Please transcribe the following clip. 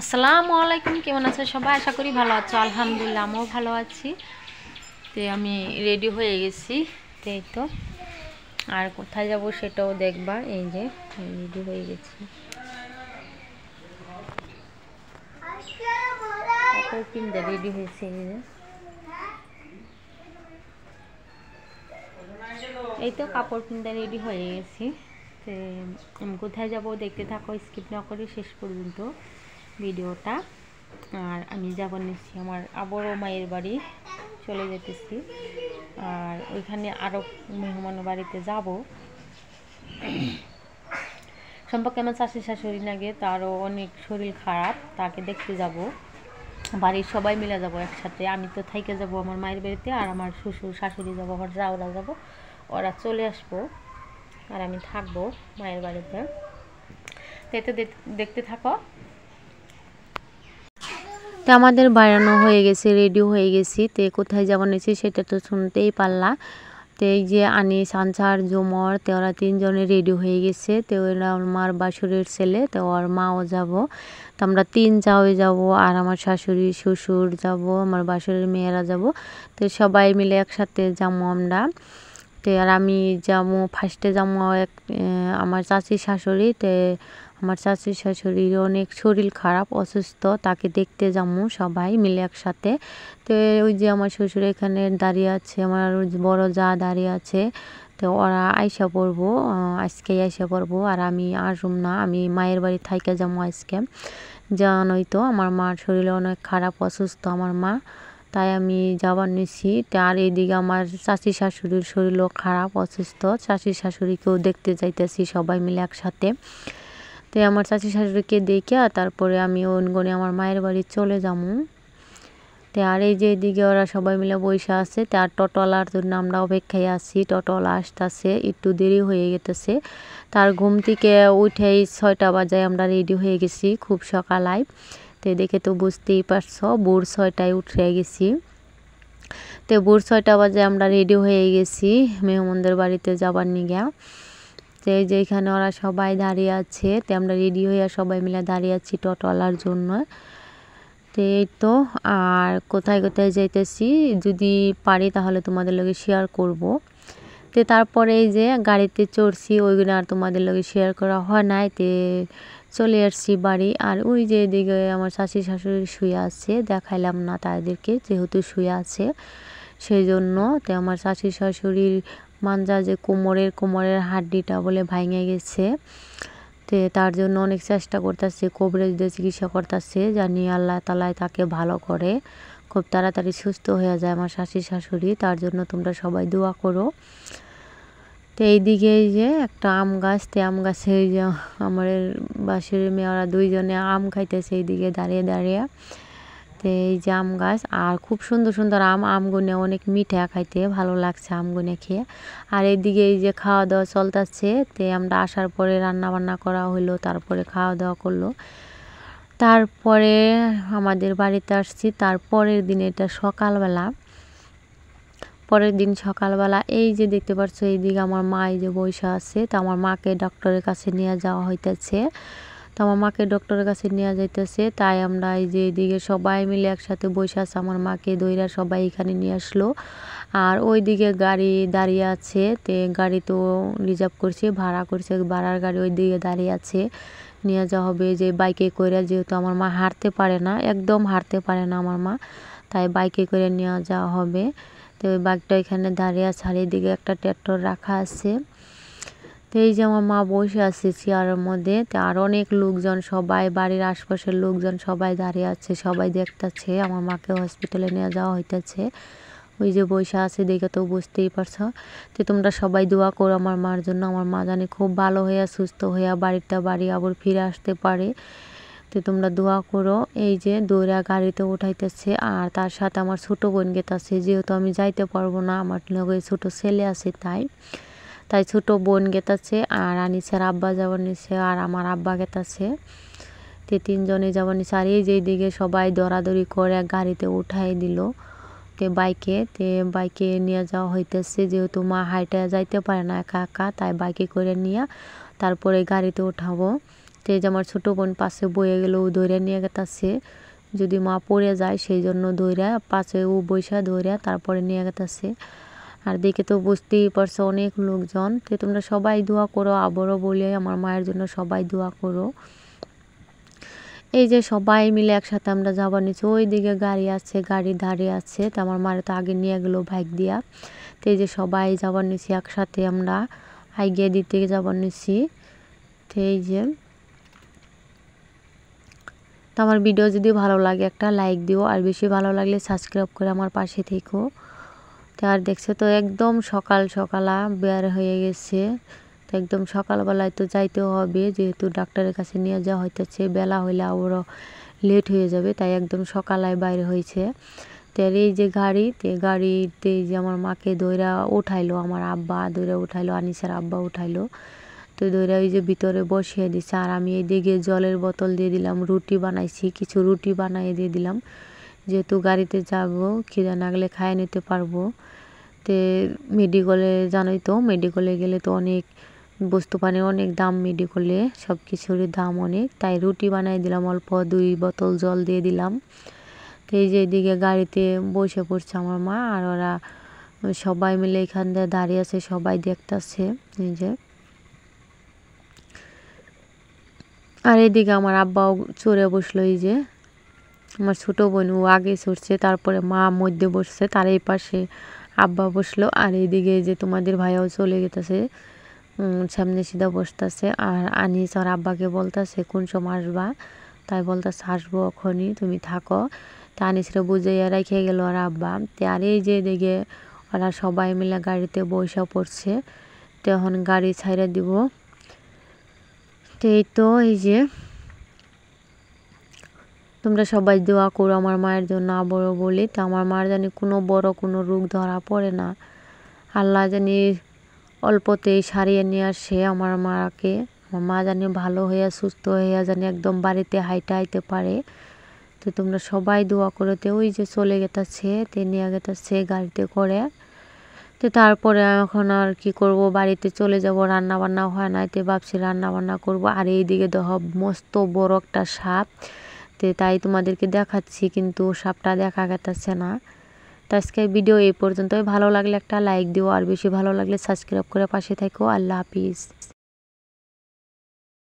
আসসালামু আলাইকুম, কেমন আছো সবাই? আশা করি ভালো আছো। আলহামদুলিল্লাহ আমিও ভালো আছি। তো আমি রেডি হয়ে গেছি, তো এই তো। আর কোথায় যাব সেটাও দেখবা। এই যে রেডি হয়ে গেছি, কাপড় কিনতে রেডি হয়েছে। এই তো কাপড় কিনতে রেডি হয়ে গেছি। তো আমি কোথায় যাব দেখতে থাকো, স্কিপ না করে শেষ পর্যন্ত ভিডিওটা। আর আমি যাব নিচ্ছি আমার আবারও মায়ের বাড়ি চলে যেতেছি। আর ওইখানে আরও মেহমানের বাড়িতে যাব। সম্পর্কে আমার শাশুড়ি শাশুড়ি নাগে, তারও অনেক শরীর খারাপ, তাকে দেখতে যাব। বাড়ির সবাই মিলে যাব একসাথে। আমি তো থাইকে যাব আমার মায়ের বাড়িতে, আর আমার শ্বশুর শাশুড়ি যাব, আমার যাওরা যাব, ওরা চলে আসবো, আর আমি থাকবো মায়ের বাড়িতে। তাই তো দেখতে থাকো। তো আমাদের বেড়ানো হয়ে গেছে, রেডি হয়ে গেছি। তো কোথায় যাবো নিয়েছি সেটা তো শুনতেই পারলা। তো এই যে আনিস, আনসার, জুমর, তো ওরা তিনজনে রেডি হয়ে গেছে। তো ওরা আমার বাসুরের ছেলে, তো ওর মাও যাব। তো আমরা তিন যাওয়ে যাব, আর আমার শাশুড়ি শ্বশুর যাব, আমার বাসুরের মেয়েরা যাব। তো সবাই মিলে একসাথে যাবো আমরা। তো আর আমি যাবো ফার্স্টে যাবো আমার চাচির শাশুড়ি। তো আমার চাচির শাশুড়ির অনেক শরীর খারাপ, অসুস্থ, তাকে দেখতে যাবো সবাই মিলে একসাথে। তো ওই যে আমার শ্বশুর এখানে দাঁড়িয়ে আছে, আমার বড় যা দাঁড়িয়ে আছে। তো ওরা আইসা পড়বো, আজকেই আইসা পড়বো। আর আমি আসুম না, আমি মায়ের বাড়ি থাইকে যাবো আজকে। জানোই তো আমার মার শরীর অনেক খারাপ, অসুস্থ আমার মা, তাই আমি যাবার নিছি। আর এইদিকে আমার চাচি শাশুড়ির শরীরও খারাপ, অসুস্থ, চাচি শাশুড়িকেও দেখতে যাইতেছি সবাই মিলে একসাথে। তো আমার চাচি শাশুড়িকে দেখে তারপরে আমি অনগণে আমার মায়ের বাড়ি চলে যাবো। তো আর এই যে এদিকে ওরা সবাই মিলে বসে আছে। তো আর টোটোলার জন্য আমরা অপেক্ষায় আছি, টোটোলা আসতেছে, একটু দেরি হয়ে গেতেছে। তার ঘুম থেকে উঠেই 6টা বাজায় আমরা রেডি হয়ে গেছি, খুব সকালায়। তো দেখে তো বুঝতেই পারছো, ভোর 6টায় উঠে গেছি। তো ভোর 6টা বাজে আমরা রেডি হয়ে গেছি মেহমানদের বাড়িতে যাবার নিগা। তো এই যে এখানে ওরা সবাই দাঁড়িয়ে আছে। তো আমরা রেডি হয়ে সবাই মিলে দাঁড়িয়ে আছি টোটোলার জন্য। তো এই তো। আর কোথায় কোথায় যাইতেছি যদি পারি তাহলে তোমাদের লগে শেয়ার করব। তো তারপরে এই যে গাড়িতে চড়ছি, ওইগুলো আর তোমাদের লগে শেয়ার করা হয় নাই। তে চলে আসছি বাড়ি। আর ওই যে এদিকে আমার শাশুড়ি শাশুড়ি শুয়ে আছে, দেখাইলাম না তাদেরকে যেহেতু শুয়ে আছে সেই জন্য। তো আমার শাশুড়ি শাশুড়ির মাঞ্জা যে কোমরের হাড্ডিটা বলে ভাঙে গেছে। তো তার জন্য অনেক চেষ্টা করতেছে, কবরেজ দিয়ে চিকিৎসা করতেছে, জানি আল্লাহ তাআলা তাকে ভালো করে, খুব তাড়াতাড়ি সুস্থ হয়ে যায় আমার শাশুড়ি শাশুড়ি। তার জন্য তোমরা সবাই দোয়া করো। তো এইদিকে এই যে একটা আম গাছ, তো আম গাছে এই যে আমার বাসুরের মেয়েরা দুইজনে আম খাইতেছে এইদিকে দাঁড়িয়ে দাঁড়িয়ে। তো এই যে আম গাছ, আর খুব সুন্দর সুন্দর আমগুনে অনেক মিঠা, খাইতে ভালো লাগছে আমগুনে খেয়ে। আর এইদিকে এই যে খাওয়া দাওয়া চলতেছে। তো আমরা আসার পরে রান্না বান্না করা হলো, তারপরে খাওয়া দাওয়া করলো, তারপরে আমাদের বাড়িতে আসছি। তারপরের দিন এটা সকালবেলা, পরের দিন সকালবেলা এই যে দেখতে পাচ্ছ এইদিকে আমার মা এই যে বৈশা আছে। তো আমার মাকে ডক্টরের কাছে নিয়ে যাওয়া হইতেছে। তো আমার মাকে ডক্টরের কাছে নিয়ে যাইতেছে, তাই আমরা এই যে এইদিকে সবাই মিলে একসাথে বসে আছে। আমার মাকে দইরা সবাই এখানে নিয়ে আসলো। আর ওইদিকে গাড়ি দাঁড়িয়ে আছে, তে গাড়ি তো রিজার্ভ করছে, ভাড়া করছে, ভাড়ার গাড়ি ওইদিকে দাঁড়িয়ে আছে, নিয়ে যাওয়া হবে যে বাইকে করে। যেহেতু আমার মা হাঁটতে পারে না, একদম হাঁটতে পারে না আমার মা, তাই বাইকে করে নিয়ে যাওয়া হবে। তো ওই বাইকটা এখানে দাঁড়িয়ে আছে, আর এইদিকে একটা ট্র্যাক্টর রাখা আছে। তো এই যে আমার মা বসে আছে চেয়ারের মধ্যে। তো আর অনেক লোকজন, সবাই বাড়ির আশপাশের লোকজন সবাই দাঁড়িয়ে আছে, সবাই দেখতেছে আমার মাকে হসপিটালে নিয়ে যাওয়া হইতেছে। ওই যে বসে আছে দেখে তো বুঝতেই পারছো। তো তোমরা সবাই দোয়া করো আমার মার জন্য, আমার মা জানি খুব ভালো হইয়া সুস্থ হইয়া বাড়ি আবার ফিরে আসতে পারে। তো তোমরা দোয়া করো। এই যে দৌড়া গাড়িতে উঠাইতেছে, আর তার সাথে আমার ছোট বোন গেতাছে, যেহেতু আমি যাইতে পারবো না, আমার লগে ছোট ছেলে আছে, তাই ছোট বোন গেতাছে। আর আনিসের আব্বা যাবার নিছে, আর আমার আব্বা গেতাছে। তো তিনজনে যাবার নিছে। আর এই যে এইদিকে সবাই দৌড়াদৌড়ি করে গাড়িতে উঠাই দিল, তে বাইকে নিয়ে যাওয়া হইতেছে। যেহেতু মা হাইটে যাইতে পারে না একা একা, তাই বাইকে করে নিয়ে তারপরে গাড়িতে উঠাবো। তো এই যে আমার ছোটো বোন পাশে বয়ে গেল, ও ধৈর্য নিয়ে গেতাছে যদি মা পড়ে যায়, সেই জন্য ধৈর্য পাশে ও বৈশা ধৈর্য তারপরে নিয়ে গেতাছে। আর দেখে তো বুঝতেই পারছো অনেক লোকজন। তো তোমরা সবাই দোয়া করো, আবারও বলে আমার মায়ের জন্য সবাই দোয়া করো। এই যে সবাই মিলে একসাথে আমরা যাবার নিচে, ওই দিকে গাড়ি আছে, গাড়ি দাঁড়িয়ে আছে। তো আমার মায়ের তো আগে নিয়ে গেলো বাইক দিয়া। তো এই যে সবাই যাবার নিচে একসাথে আমরা আইগিয়ে দিতে যাবার নিচি। তো এই যে তো আমার ভিডিও যদি ভালো লাগে একটা লাইক দিও, আর বেশি ভালো লাগলে সাবস্ক্রাইব করে আমার পাশে থেকো। তো আর দেখছো তো একদম সকাল সকালা বের হয়ে গেছে। তো একদম সকালবেলায় তো যাইতে হবে, যেহেতু ডাক্তারের কাছে নিয়ে যাওয়া হইতেছে, বেলা হইলে আরও লেট হয়ে যাবে, তাই একদম সকালায় বাইরে হয়েছে। তো এই যে গাড়িতে যে আমার মাকে দইরা উঠাইলো, আমার আব্বা দইরা উঠাইলো, আনিসার আব্বা উঠাইলো। তো দইরা ওই যে ভিতরে বসিয়ে দিচ্ছে, আর আমি এইদিকে জলের বোতল দিয়ে দিলাম, রুটি বানাইছি, কিছু রুটি বানিয়ে দিয়ে দিলাম, যেহেতু গাড়িতে যাবো, খিদে না গেলে খাইয়ে নিতে পারবো। তো মেডিকেলে জানোই তো, মেডিকেলে গেলে তো অনেক বস্তু পানির অনেক দাম, মেডিকেলে সব কিছুরই দাম অনেক, তাই রুটি বানিয়ে দিলাম, অল্প 2 বোতল জল দিয়ে দিলাম। তো এই যে এদিকে গাড়িতে বসে পড়ছে আমার মা, আর ওরা সবাই মিলে এখান দিয়ে দাঁড়িয়ে আছে, সবাই দেখতেছে। এই যে আর এদিকে আমার আব্বাও চড়ে বসলো, এই যে আমার ছোটো বোন ও আগে চড়ছে, তারপরে মা মধ্যে বসছে, তার এই পাশে আব্বা বসলো, আর এইদিকে যে তোমাদের ভাইয়াও চলে গেতেছে, সামনে সিধা বসতেছে। আর আনিস আর আব্বাকে বলতেছে কোন সময় আসবা, তাই বলতেছে আসবো এখনই, তুমি থাকো। তা আনিসরা বুঝাইয়া রেখে গেল আর আব্বা। আর এই যে এদিকে ওরা সবাই মিলে গাড়িতে বসে পড়ছে, তো এখন গাড়ি ছাইড়া দিব। তো এই তো এই যে তোমরা সবাই দোয়া করো আমার মায়ের জন্য আবারও বলি। তো আমার মার জানি কোনো বড় কোনো রোগ ধরা পড়ে না, আল্লাহ জানি অল্পতেই সারিয়ে নিয়ে আসে আমার মাকে, আমার মা জানি ভালো হইয়া সুস্থ হইয়া জানি একদম বাড়িতে হাইটা আইতে পারে। তো তোমরা সবাই দোয়া করো। তো ওই যে চলে গেতেছে, তে নিয়ে গেতেছে গাড়িতে করে। তো তারপরে এখন আর কি করব, বাড়িতে চলে যাব, রান্না বান্না হয় না, তো ভাবছি রান্না বান্না করব। আর এইদিকে দেখো মস্ত বড় একটা সাপ, তো তাই তোমাদেরকে দেখাচ্ছি, কিন্তু সাপটা দেখা গেছে না। তো আজকে ভিডিও এই পর্যন্তই, ভালো লাগলে একটা লাইক দিও, আর বেশি ভালো লাগলে সাবস্ক্রাইব করে পাশে থেকো। আল্লাহ হাফিজ।